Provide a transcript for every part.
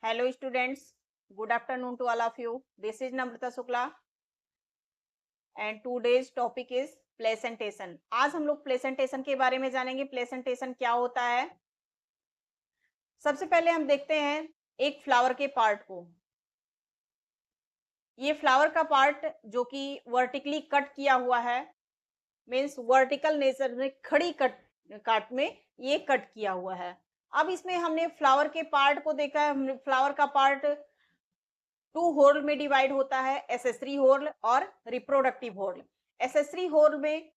Hello students, good afternoon to all of you. This is Namrata Shukla and today's topic is placentation. आज हम लोग placentation के बारे में जानेंगे। प्लेसेंटेशन क्या होता है। सबसे पहले हम देखते हैं एक फ्लावर के पार्ट को। ये फ्लावर का पार्ट जो कि वर्टिकली कट किया हुआ है, मीन्स वर्टिकल नेचर में खड़ी काट में ये कट किया हुआ है। अब इसमें हमने फ्लावर के पार्ट को देखा है। फ्लावर का पार्ट टू होल में डिवाइड होता है, एसेसरी होल और रिप्रोडक्टिव होल। एसेसरी होल में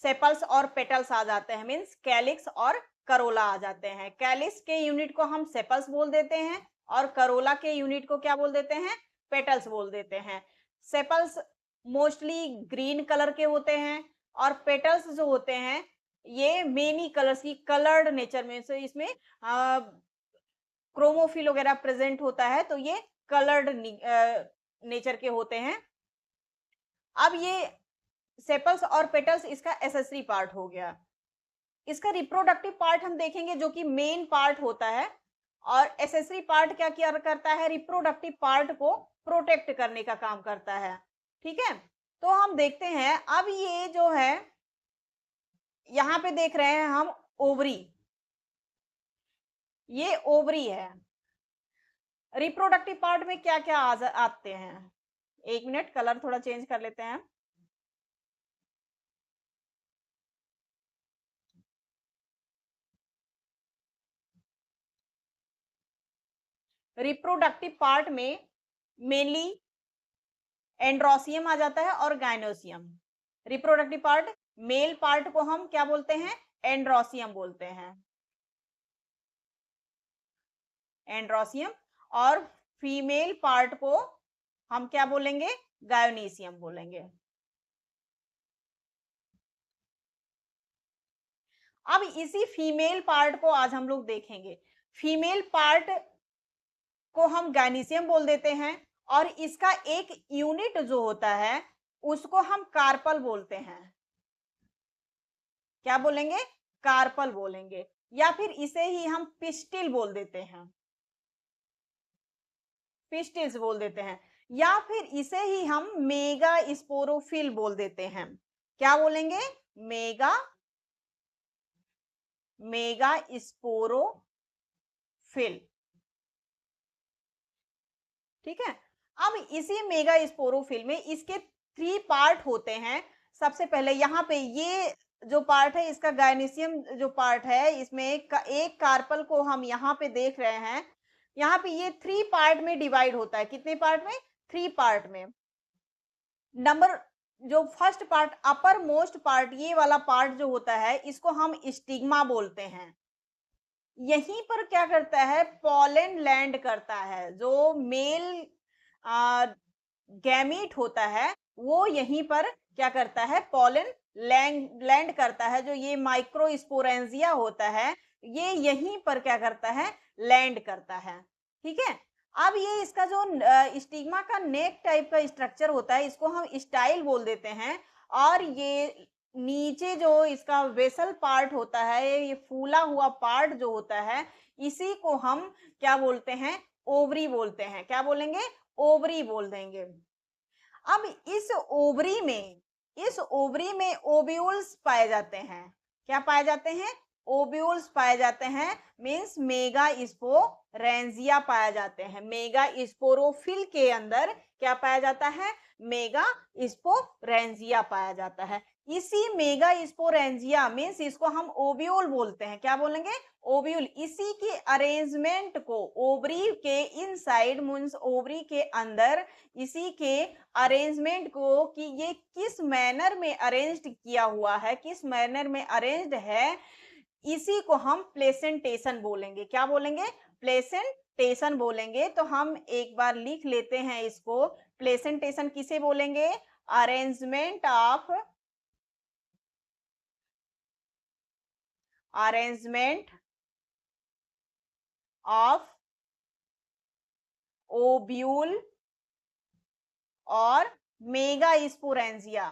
सेपल्स और पेटल्स आ जाते हैं, मीन्स कैलिक्स और करोला आ जाते हैं। कैलिक्स के यूनिट को हम सेपल्स बोल देते हैं और करोला के यूनिट को क्या बोल देते हैं, पेटल्स बोल देते हैं। सेपल्स मोस्टली ग्रीन कलर के होते हैं और पेटल्स जो होते हैं ये मेनी कलर्स की कलर्ड नेचर में से इसमें क्रोमोफिल वगैरह प्रेजेंट होता है, तो ये कलर्ड नेचर के होते हैं। अब ये सेपल्स और पेटल्स इसका एसेसरी पार्ट हो गया। इसका रिप्रोडक्टिव पार्ट हम देखेंगे जो कि मेन पार्ट होता है, और एसेसरी पार्ट क्या क्या करता है, रिप्रोडक्टिव पार्ट को प्रोटेक्ट करने का काम करता है। ठीक है, तो हम देखते हैं। अब ये जो है यहाँ पे देख रहे हैं हम ओवरी, ये ओवरी है। रिप्रोडक्टिव पार्ट में क्या क्या आते हैं, एक मिनट कलर थोड़ा चेंज कर लेते हैं। रिप्रोडक्टिव पार्ट में मेनली एंड्रोसियम आ जाता है और gynoecium. Reproductive part, male part को हम क्या बोलते हैं, एंड्रोसियम बोलते हैं, एंड्रोसियम। और फीमेल पार्ट को हम क्या बोलेंगे, गायोनीसियम बोलेंगे। अब इसी फीमेल पार्ट को आज हम लोग देखेंगे। फीमेल पार्ट को हम गायनीसियम बोल देते हैं और इसका एक यूनिट जो होता है उसको हम कार्पल बोलते हैं। क्या बोलेंगे, कार्पल बोलेंगे, या फिर इसे ही हम पिस्टिल बोल देते हैं, पिस्टिल्स बोल देते हैं, या फिर इसे ही हम मेगा स्पोरोफिल बोल देते हैं। क्या बोलेंगे, मेगा मेगा स्पोरोफिल। ठीक है, अब इसी मेगा स्पोरोफिल में इसके 3 पार्ट होते हैं। सबसे पहले यहाँ पे ये जो पार्ट है इसका गायनीसियम जो पार्ट है, इसमें एक कार्पल को हम यहाँ पे देख रहे हैं। यहाँ पे ये 3 पार्ट में डिवाइड होता है। कितने पार्ट में, 3 पार्ट में। नंबर जो first part, upper most part, ये वाला पार्ट जो होता है इसको हम स्टिग्मा बोलते हैं। यहीं पर क्या करता है, पॉलन लैंड करता है। जो मेल गैमीट होता है वो यहीं पर क्या करता है, पॉलन लैंड करता है। जो ये माइक्रोस्पोरेंजिया होता है ये यहीं पर क्या करता है, लैंड करता है। ठीक है, अब ये इसका जो स्टिग्मा का नेक टाइप का स्ट्रक्चर होता है इसको हम स्टाइल बोल देते हैं। और ये नीचे जो इसका वेसल पार्ट होता है, ये फूला हुआ पार्ट जो होता है, इसी को हम क्या बोलते हैं, ओवरी बोलते हैं। क्या बोलेंगे, ओवरी बोल देंगे। अब इस ओवरी में ओव्यूल्स पाए जाते हैं। क्या पाए जाते हैं, ओव्यूल्स पाए जाते हैं, मींस मेगा स्पोरेंजिया पाए जाते हैं। मेगा स्पोरोफिल के अंदर क्या पाया जाता है, मेगा स्पोरेंजिया पाया जाता है। इसी मेगा स्पोरेंजिया मींस इसको हम ओव्यूल बोलते हैं। क्या बोलेंगे, ओव्यूल। इसी की अरेंजमेंट को ओवरी के इनसाइड मींस ओवरी के अंदर इसी के अरेंजमेंट को, कि ये किस मैनर में अरेंज्ड किया हुआ है, किस मैनर में अरेंज्ड है, इसी को हम प्लेसेंटेशन बोलेंगे। क्या बोलेंगे, प्लेसेंटेशन बोलेंगे। तो हम एक बार लिख लेते हैं इसको। प्लेसेंटेशन किसे बोलेंगे, अरेंजमेंट ऑफ ओव्यूल और mega sporangia.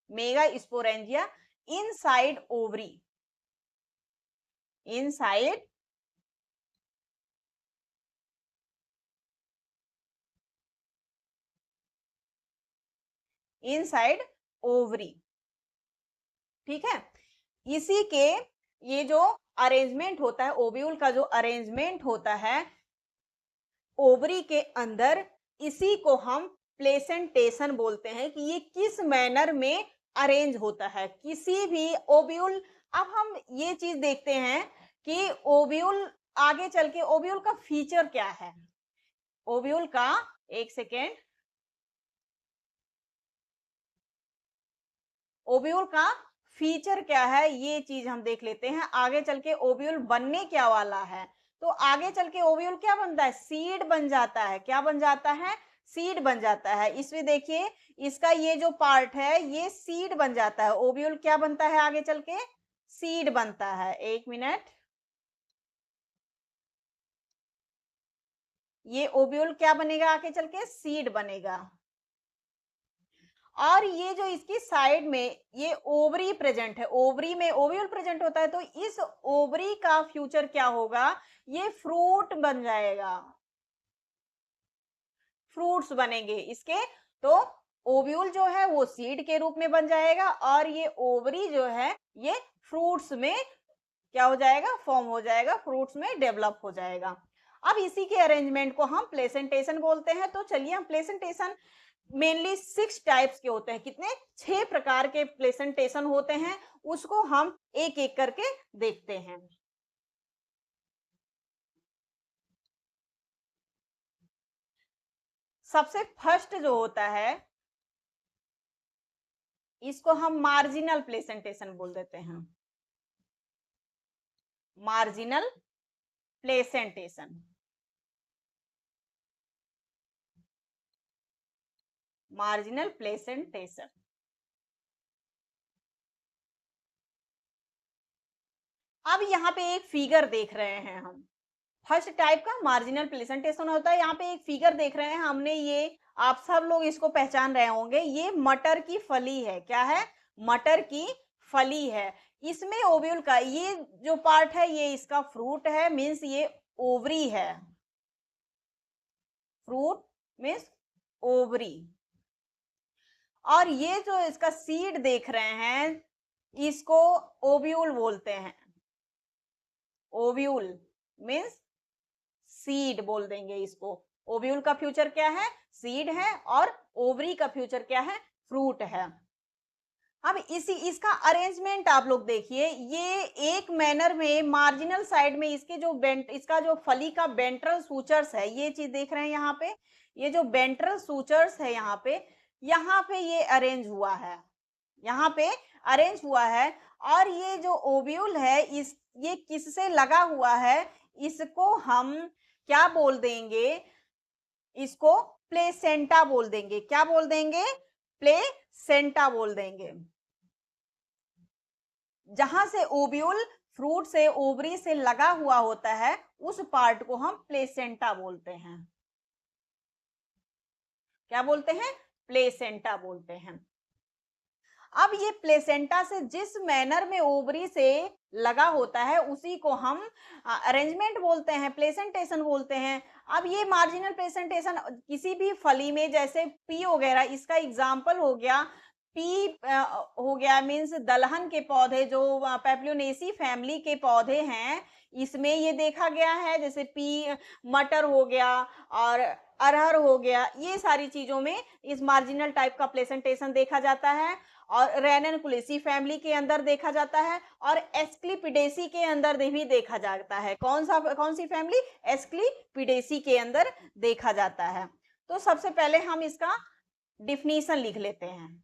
Mega sporangia inside ovary. inside ovary. ठीक है, इसी के ये जो अरेंजमेंट होता है, ओव्यूल का जो अरेंजमेंट होता है ओवरी के अंदर, इसी को हम प्लेसेंटेशन बोलते हैं कि ये किस मैनर में अरेंज होता है किसी भी ओव्यूल। अब हम ये चीज देखते हैं कि ओव्यूल आगे चल के ओव्यूल का फीचर क्या है। ओव्यूल का, एक सेकेंड, ओव्यूल का फीचर क्या है ये चीज हम देख लेते हैं। आगे चल के ओव्यूल बनने क्या वाला है, तो आगे चल के ओव्यूल क्या बनता है, सीड बन जाता है। क्या बन जाता है, सीड बन जाता है। इसमें देखिए इसका ये जो पार्ट है ये सीड बन जाता है। ओव्यूल क्या बनता है आगे चल के, सीड बनता है। एक मिनट, ये ओव्यूल क्या बनेगा आगे चल के, सीड बनेगा। और ये जो इसकी साइड में ये ओवरी प्रेजेंट है, ओवरी में ओव्यूल प्रेजेंट होता है, तो इस ओवरी का फ्यूचर क्या होगा, ये फ्रूट बन जाएगा, फ्रूट्स बनेंगे इसके। तो ओव्यूल जो है वो सीड के रूप में बन जाएगा और ये ओवरी जो है ये फ्रूट्स में क्या हो जाएगा, फॉर्म हो जाएगा, फ्रूट्स में डेवलप हो जाएगा। अब इसी के अरेंजमेंट को हम प्लेसेंटेशन बोलते हैं। तो चलिए हम प्लेसेंटेशन मेनली 6 टाइप्स के होते हैं, कितने, 6 प्रकार के प्लेसेंटेशन होते हैं, उसको हम एक एक करके देखते हैं। सबसे फर्स्ट जो होता है इसको हम मार्जिनल प्लेसेंटेशन बोल देते हैं, मार्जिनल प्लेसेंटेशन। मार्जिनल प्लेसेंटेशन, अब यहाँ पे एक फिगर देख रहे हैं हम, फर्स्ट टाइप का मार्जिनल प्लेसेंटेशन होता है। यहाँ पे एक फिगर देख रहे हैं हमने, ये आप सब लोग इसको पहचान रहे होंगे, ये मटर की फली है। क्या है, मटर की फली है। इसमें ओव्यूल का ये जो पार्ट है ये इसका फ्रूट है, मीन्स ये ओवरी है, फ्रूट मीन्स ओवरी। और ये जो इसका सीड देख रहे हैं इसको ओव्यूल बोलते हैं, ओव्यूल मीन्स सीड बोल देंगे इसको। ओव्यूल का फ्यूचर क्या है, सीड है, और ओवरी का फ्यूचर क्या है, फ्रूट है। अब इसी इसका अरेंजमेंट आप लोग देखिए, ये एक मैनर में मार्जिनल साइड में इसके जो इसका जो फली का वेंट्रल सूचर्स है, ये चीज देख रहे हैं यहाँ पे, ये जो वेंट्रल सूचर्स है यहाँ पे ये अरेंज हुआ है, यहाँ पे अरेंज हुआ है। और ये जो ओव्यूल है इस ये किससे लगा हुआ है, इसको हम क्या बोल देंगे, इसको प्लेसेंटा बोल देंगे। क्या बोल देंगे, प्लेसेंटा बोल देंगे। जहां से ओव्यूल फ्रूट से ओवरी से लगा हुआ होता है उस पार्ट को हम प्लेसेंटा बोलते हैं। क्या बोलते हैं, प्लेसेंटा बोलते हैं। अब ये प्लेसेंटा से जिस मैनर में ओवरी से लगा होता है उसी को हम अरेंजमेंट बोलते हैं, प्लेसेंटेशन बोलते हैं। अब ये मार्जिनल प्लेसेंटेशन किसी भी फली में, जैसे पी वगैरह, इसका एग्जाम्पल हो गया पी हो गया, मीन्स दलहन के पौधे जो पेप्लोनेसी फैमिली के पौधे हैं, इसमें ये देखा गया है। जैसे पी मटर हो गया और अरहर हो गया, ये सारी चीजों में इस मार्जिनल टाइप का प्लेसेंटेशन देखा जाता है। और रेननकुलेसी फैमिली के अंदर देखा जाता है और एस्क्लिपिडेसी के अंदर भी देखा जाता है। कौन सी फैमिली, एस्क्लिपिडेसी के अंदर देखा जाता है। तो सबसे पहले हम इसका डिफिनीशन लिख लेते हैं।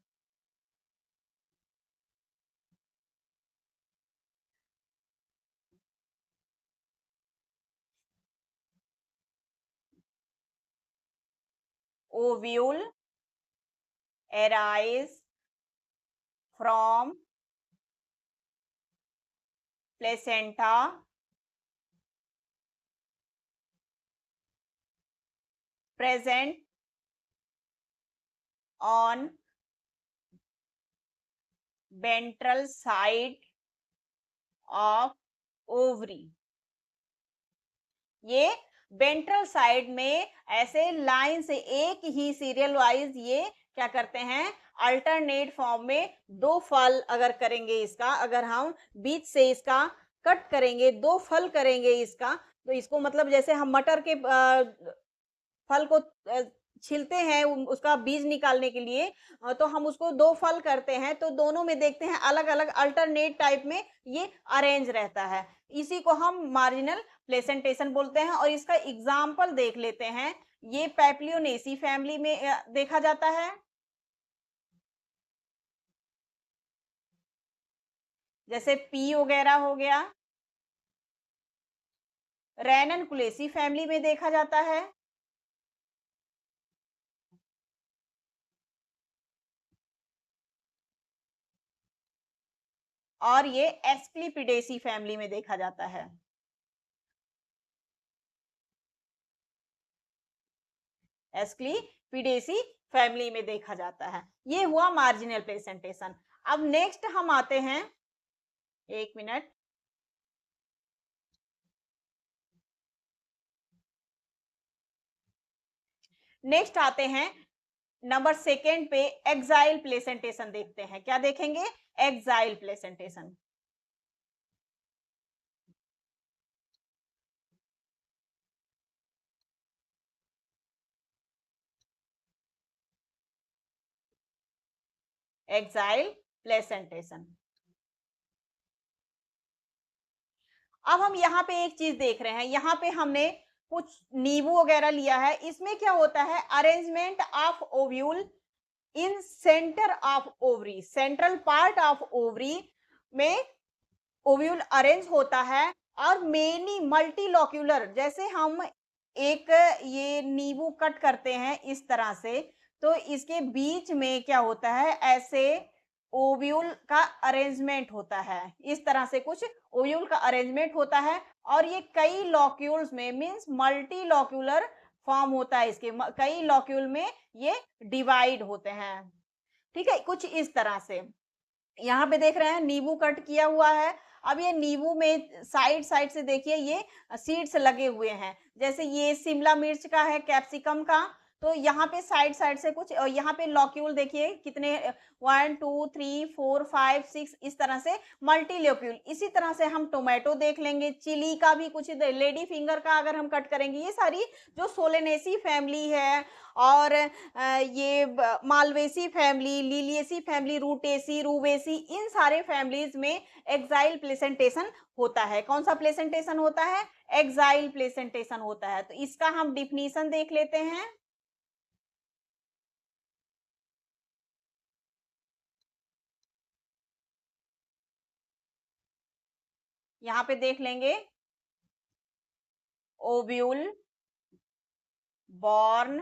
Ovule arise from placenta present on ventral side of ovary. ये वेंट्रल साइड में ऐसे लाइन से एक ही सीरियल वाइज ये क्या करते हैं, अल्टरनेट फॉर्म में दो फल अगर करेंगे इसका, अगर हम बीच से इसका कट करेंगे, दो फल करेंगे इसका, तो इसको मतलब जैसे हम मटर के फल को छीलते हैं उसका बीज निकालने के लिए, तो हम उसको दो फल करते हैं, तो दोनों में देखते हैं अलग-अलग अल्टरनेट टाइप में ये अरेंज रहता है। इसी को हम मार्जिनल प्लेसेंटेशन बोलते हैं और इसका एग्जाम्पल देख लेते हैं। ये पैप्लियोनेसी फैमिली में देखा जाता है। जैसे पी वगैरह हो गया। रैननकुलेसी फैमिली में देखा जाता है। और ये एस्क्लिपिडेसी फैमिली में देखा जाता है। एस्क्लिपिडेसी फैमिली में देखा जाता है। ये हुआ मार्जिनल प्लेसेंटेशन। अब नेक्स्ट हम आते हैं, एक मिनट, नेक्स्ट आते हैं नंबर सेकेंड पे, एक्साइल प्लेसेंटेशन देखते हैं। क्या देखेंगे? Exile placentation. Exile placentation. अब हम यहाँ पे एक चीज देख रहे हैं, यहाँ पे हमने कुछ नींबू वगैरह लिया है। इसमें क्या होता है, arrangement of ovule in centre of ovary, central part of ovary में ओव्यूल अरेंज होता है। और मेनी मल्टीलॉक्यूलर, जैसे हम एक ये नींबू कट करते हैं इस तरह से, तो इसके बीच में क्या होता है, ऐसे ओव्यूल का अरेंजमेंट होता है। इस तरह से कुछ ओव्यूल का अरेंजमेंट होता है और ये कई लॉक्यूल्स में, मींस मल्टीलॉक्यूलर फॉर्म होता है इसके, कई लॉक्यूल में ये डिवाइड होते हैं। ठीक है, कुछ इस तरह से। यहाँ पे देख रहे हैं नींबू कट किया हुआ है। अब ये नींबू में साइड साइड से देखिए ये सीड्स लगे हुए हैं। जैसे ये शिमला मिर्च का है, कैप्सिकम का, तो यहाँ पे साइड साइड से कुछ, यहाँ पे लॉक्यूल देखिए कितने, 1 2 3 4 5 6, इस तरह से मल्टी लॉक्यूल। इसी तरह से हम टोमेटो देख लेंगे, चिली का भी कुछ, लेडी फिंगर का अगर हम कट करेंगे, ये सारी जो सोलेनेसी फैमिली है और ये Malvaceae family, Liliaceae family, Rutaceae, रूवेसी, इन सारे फैमिलीज में एक्साइल प्लेसेंटेशन होता है। कौन सा प्लेसेंटेशन होता है? एक्साइल प्लेसेंटेशन होता है। तो इसका हम डिफिनीशन देख लेते हैं। यहां पे देख लेंगे, ovule born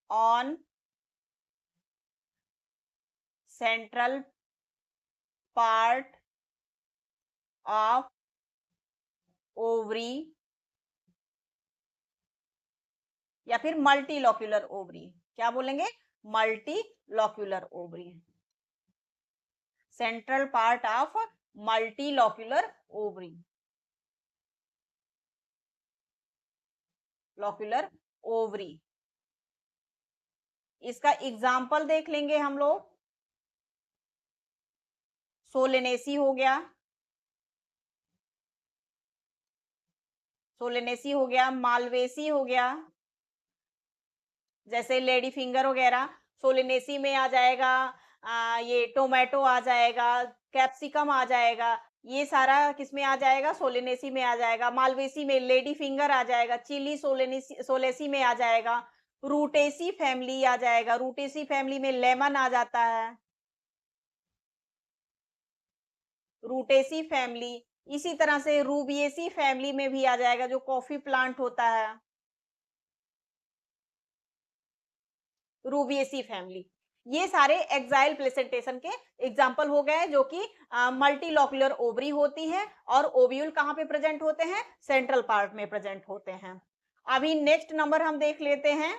on central part of ovary या फिर मल्टीलॉक्यूलर ओवरी। क्या बोलेंगे? Multilocular ovary, central part of multilocular ovary, locular ovary. इसका एग्जाम्पल देख लेंगे हम लोग। सोलेनेसी हो गया, सोलेनेसी हो गया, मालवेसी हो गया, जैसे लेडी फिंगर वगैरह सोलेनेसी में आ जाएगा। ये टोमेटो आ जाएगा, कैप्सिकम आ जाएगा, ये सारा किसमें आ जाएगा? सोलेनेसी में आ जाएगा। मालवेसी में लेडी फिंगर आ जाएगा, चिली सोलेनेसी सोलेसी में आ जाएगा। रूटेसी फैमिली आ जाएगा, रूटेसी फैमिली में लेमन आ जाता है, रूटेसी फैमिली। इसी तरह से रूबिएसी फैमिली में भी आ जाएगा, जो कॉफी प्लांट होता है, रूबिएसी फैमिली। ये सारे एक्साइल प्लेसेंटेशन के एग्जाम्पल हो गए, जो कि मल्टीलॉक्यूलर ओवरी होती है और ओव्यूल कहाँ पे प्रेजेंट होते हैं? सेंट्रल पार्ट में प्रेजेंट होते हैं। अभी नेक्स्ट नंबर हम देख लेते हैं,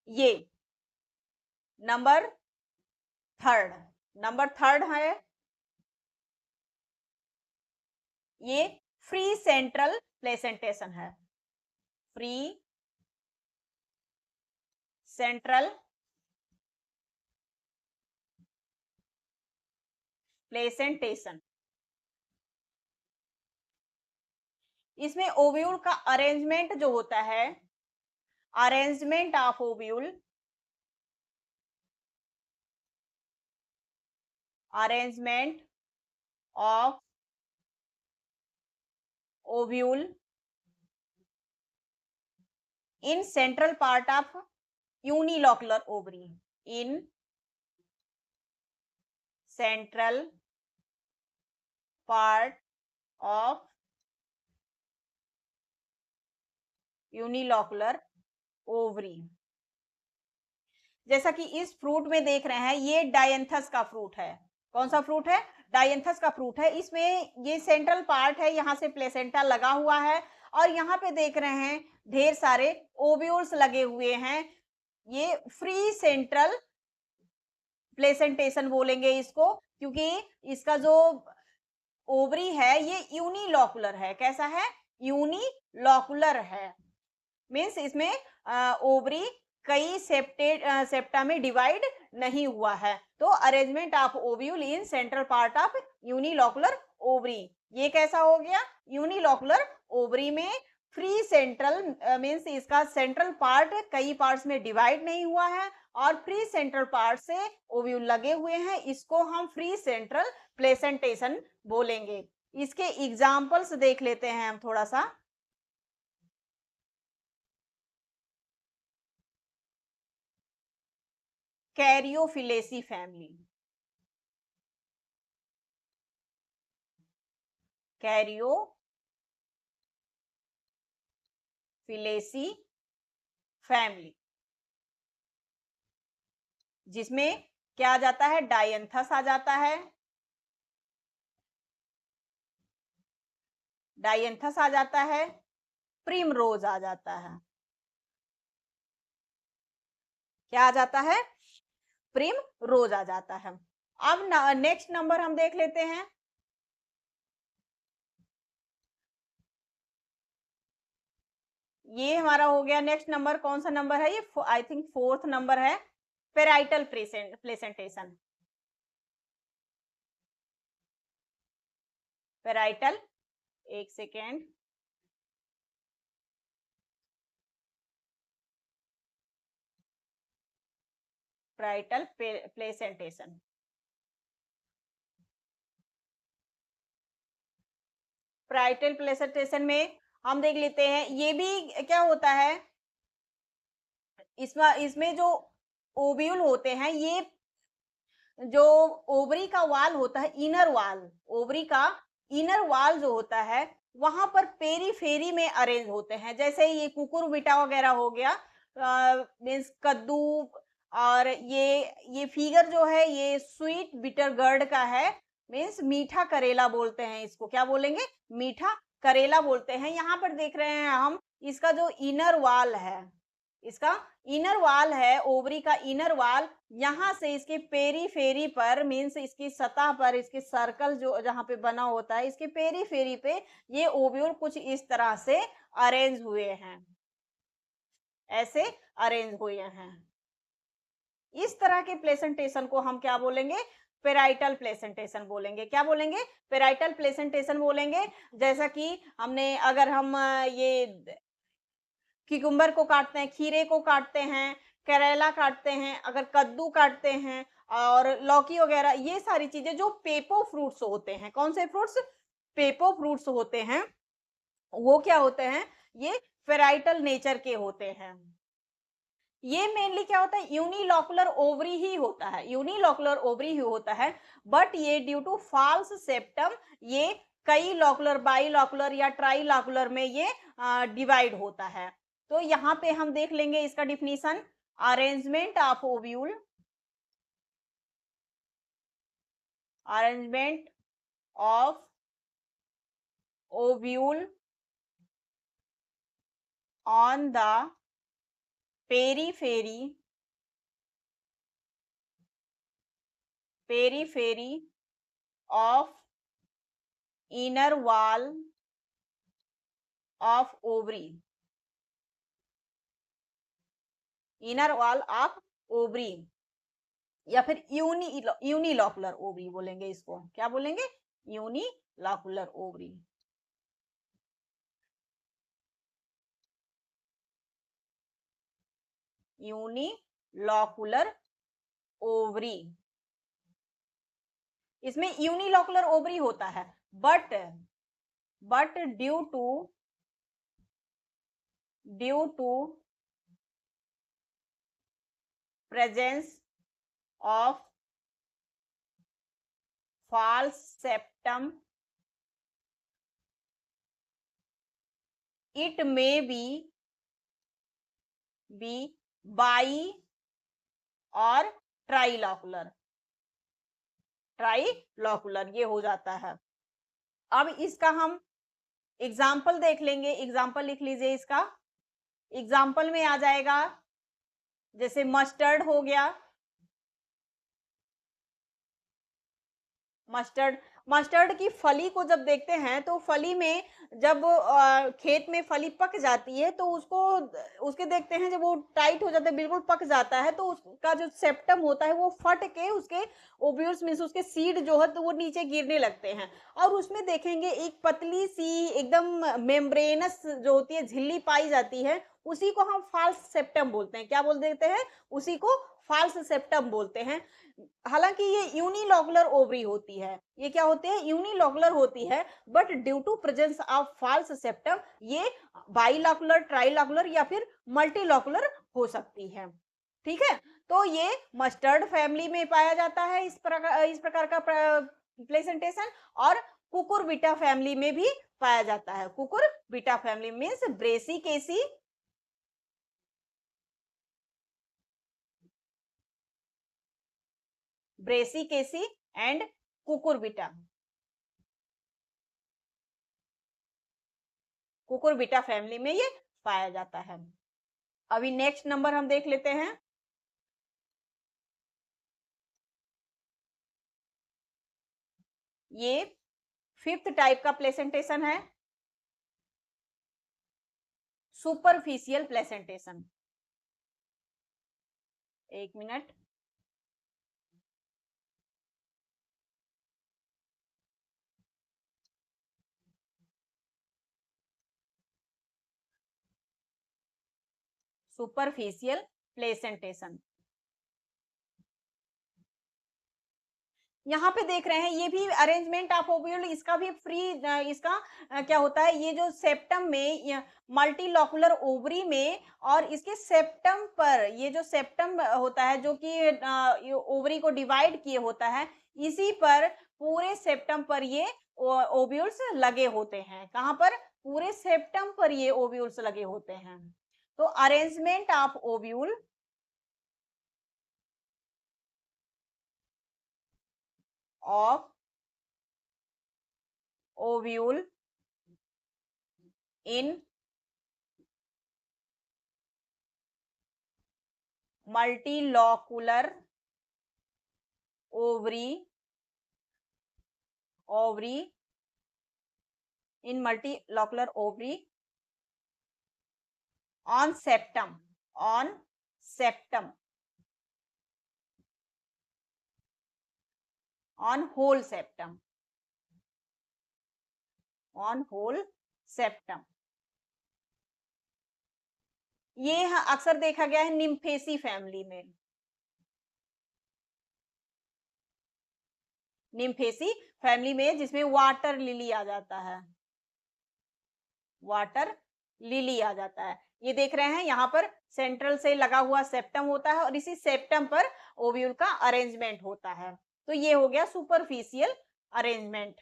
ये नंबर थर्ड है ये फ्री सेंट्रल प्लेसेंटेशन है। Free central placentation. इसमें ओव्यूल का अरेंजमेंट जो होता है, arrangement of ovule, arrangement of ovule in central part of unilocular ovary, in central part of unilocular ovary। जैसा कि इस फ्रूट में देख रहे हैं, ये डायंथस का फ्रूट है। कौन सा फ्रूट है? डायंथस का फ्रूट है। इसमें ये सेंट्रल पार्ट है, यहाँ से प्लेसेंटा लगा हुआ है और यहाँ पे देख रहे हैं ढेर सारे ओव्यूल्स लगे हुए हैं। ये फ्री सेंट्रल प्लेसेंटेशन बोलेंगे इसको, क्योंकि इसका जो ओवरी है ये यूनिलॉकुलर है। कैसा है? यूनिलॉकुलर है। मींस इसमें ओवरी कई सेप्टा में डिवाइड नहीं हुआ है। तो arrangement of ovule in central part of unilocular ovary, ये कैसा हो गया? यूनिलॉकुलर ओवरी में फ्री सेंट्रल मींस इसका सेंट्रल पार्ट कई पार्ट्स में डिवाइड नहीं हुआ है और फ्री सेंट्रल पार्ट से ओव्यूल लगे हुए हैं, इसको हम फ्री सेंट्रल प्लेसेंटेशन बोलेंगे। इसके एग्जांपल्स देख लेते हैं हम थोड़ा सा। कैरियोफिलेसी फैमिली, कैरियोफिलेसी फैमिली, जिसमें क्या आ जाता है? डायंथस आ जाता है, डायंथस आ जाता है, प्रिमरोज आ जाता है। क्या आ जाता है? प्रिमरोज आ जाता है। अब नेक्स्ट नंबर हम देख लेते हैं। ये हमारा हो गया नेक्स्ट नंबर। कौन सा नंबर है ये? आई थिंक फोर्थ नंबर है, पेराइटल प्लेसेंटेशन। पेराइटल, एक second, parietal placentation. Parietal placentation में हम देख लेते हैं, ये भी क्या होता है, इसमें जो ओव्यूल होते हैं, ये जो ओवरी का वाल होता है, इनर वाल, ओवरी का इनर वाल जो होता है, वहां पर पेरीफेरी में अरेंज होते हैं। जैसे ये कुकुरबिटा वगैरह हो गया, मीन्स कद्दू, और ये फिगर जो है ये स्वीट बिटर गर्ड का है, मीन्स मीठा करेला बोलते हैं इसको। क्या बोलेंगे? मीठा करेला बोलते हैं। यहाँ पर देख रहे हैं हम, इसका जो इनर वाल है, इसका इनर वाल है, ओवरी का इनर वाल, यहां से इसके पेरीफेरी पर, मींस इसकी सतह पर, इसके सर्कल जो जहां पे बना होता है, इसके पेरीफेरी पे ये ओव्यूल कुछ इस तरह से अरेंज हुए हैं, ऐसे अरेंज हुए हैं। इस तरह के प्लेसेंटेशन को हम क्या बोलेंगे? पेराइटल प्लेसेंटेशन बोलेंगे। क्या बोलेंगे? पेराइटल प्लेसेंटेशन बोलेंगे। जैसा कि हमने, अगर हम ये क्यूकम्बर को काटते हैं, खीरे को काटते हैं, करेला काटते हैं, अगर कद्दू काटते हैं और लौकी वगैरह, ये सारी चीजें जो पेपो फ्रूट्स होते हैं, कौन से फ्रूट्स? पेपो फ्रूट्स होते हैं, वो क्या होते हैं? ये फेराइटल नेचर के होते हैं। ये मेनली क्या होता है? यूनिलॉकुलर ओवरी ही होता है, यूनिलॉकुलर ओवरी ही होता है। बट ये ड्यू टू फॉल्स सेप्टम ये कई लॉकुलर, बाइलॉकुलर या ट्राइलॉकुलर में ये डिवाइड होता है। तो यहाँ पे हम देख लेंगे इसका definition. Arrangement of ovule, arrangement of ovule on the periphery periphery of inner wall of ovary, inner wall of ovary, या फिर यूनिलॉकुलर ओवरी बोलेंगे इसको, क्या बोलेंगे, यूनिलॉकुलर ओवरी। यूनिलॉकुलर ओवरी, इसमें यूनिलॉकुलर ओवरी होता है, but due to presence of false septum it may be bi और ट्राइलॉकुलर, ये हो जाता है। अब इसका हम एग्जाम्पल देख लेंगे, एग्जाम्पल लिख लीजिए इसका। एग्जाम्पल में आ जाएगा जैसे मस्टर्ड हो गया, मस्टर्ड की फली को जब देखते हैं तो फली में जब खेत में फली पक जाती है तो उसके देखते हैं जब वो टाइट हो जाता है, बिल्कुल पक जाता है, तो उसका जो सेप्टम होता है वो फट के उसके ओव्यूल्स मींस उसके सीड जो है तो वो नीचे गिरने लगते हैं, और उसमें देखेंगे एक पतली सी एकदम मेम्ब्रेनस जो होती है झिल्ली पाई जाती है, उसी को हम फाल्स सेप्टम बोलते हैं। क्या बोल देते हैं, उसी को फाल्स सेप्टम बोलते हैं। हालांकि ये यूनिलॉकुलर ओवरी होती है, ये क्या होती है, यूनिलॉकुलर होती है, but due to presence of false septum ये बाइलॉकुलर, ट्राइलॉकुलर या फिर मल्टीलॉकुलर हो सकती है। ठीक है, तो ये मस्टर्ड फैमिली में पाया जाता है इस प्रकार का प्लेसेंटेशन, और कुकुरबिटा फैमिली में भी पाया जाता है। Cucurbita family means Brassicaceae, Brassicaceae and Cucurbita, Cucurbita family में ये पाया जाता है। अभी नेक्स्ट नंबर हम देख लेते हैं। ये 5th टाइप का प्लेसेंटेशन है, सुपरफिशियल प्लेसेंटेशन। एक मिनट, सुपरफिशियल प्लेसेंटेशन, यहाँ पे देख रहे हैं ये भी अरेंजमेंट ऑफ ओव्यूल, इसका भी फ्री, इसका क्या होता है, ये जो सेप्टम में मल्टीलॉकुलर ओवरी में और इसके सेप्टम पर, ये जो सेप्टम होता है जो कि ओवरी को डिवाइड किए होता है, इसी पर पूरे सेप्टम पर ये ओव्यूल्स लगे होते हैं। कहाँ पर, पूरे सेप्टम पर ये ओव्यूल्स लगे होते हैं। तो arrangement of ovule of ovule in multilocular ovary in multilocular ovary on septum on whole septum। ये अक्सर देखा गया है निम्फेसी फैमिली में, निम्फेसी फैमिली में, जिसमें वाटर लिली आ जाता है, वाटर लिली आ जाता है। ये देख रहे हैं यहाँ पर सेंट्रल से लगा हुआ सेप्टम होता है और इसी सेप्टम पर ओव्यूल का अरेंजमेंट होता है। तो ये हो गया सुपरफिशियल अरेंजमेंट,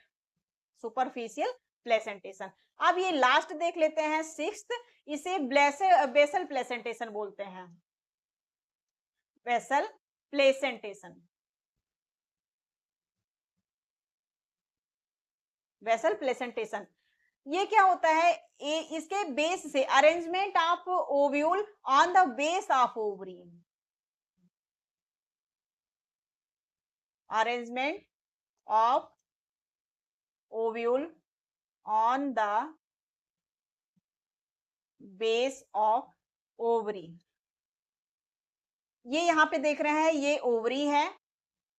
सुपरफिशियल प्लेसेंटेशन। अब ये लास्ट देख लेते हैं 6th, इसे बेसल प्लेसेंटेशन बोलते हैं, बेसल प्लेसेंटेशन, बेसल प्लेसेंटेशन। ये क्या होता है, इसके बेस से arrangement of ovule on the base of ovary, arrangement of ovule on the base of ovary। ये यहाँ पे देख रहे हैं, ये ओवरी है,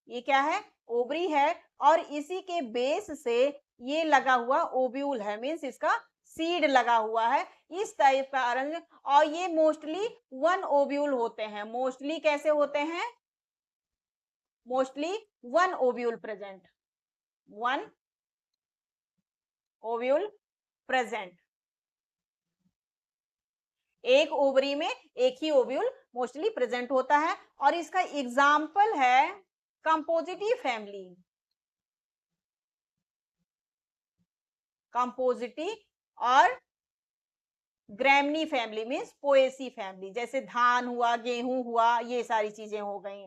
ये क्या है, ओवरी है, और इसी के बेस से ये लगा हुआ ओव्यूल है, मीन्स इसका सीड लगा हुआ है, इस टाइप का अरेंज। और ये मोस्टली वन ओव्यूल होते हैं, मोस्टली कैसे होते हैं, mostly one ovule present, one ovule present. एक ओवरी में एक ही ओव्यूल मोस्टली प्रेजेंट होता है, और इसका एग्जाम्पल है कंपोजिटिव फैमिली, कंपोजिटी और ग्रैमनी फैमिली मीन्स पोएसी फैमिली, जैसे धान हुआ, गेहूं हुआ, ये सारी चीजें हो गई।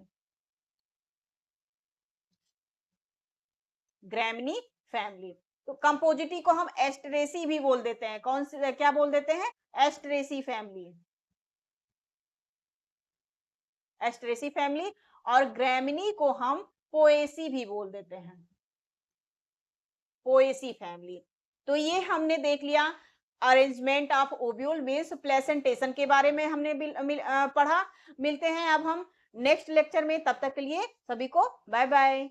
ग्रैमनी फैमिली। तो कंपोजिटी को हम एस्टरेसी भी बोल देते हैं, कौन सी, क्या बोल देते हैं, एस्टरेसी फैमिली, एस्टरेसी फैमिली। और ग्रैमनी को हम पोएसी भी बोल देते हैं, पोएसी फैमिली। तो ये हमने देख लिया arrangement of ovule means placentation के बारे में हमने पढ़ा। मिलते हैं अब हम नेक्स्ट लेक्चर में, तब तक के लिए सभी को बाय बाय।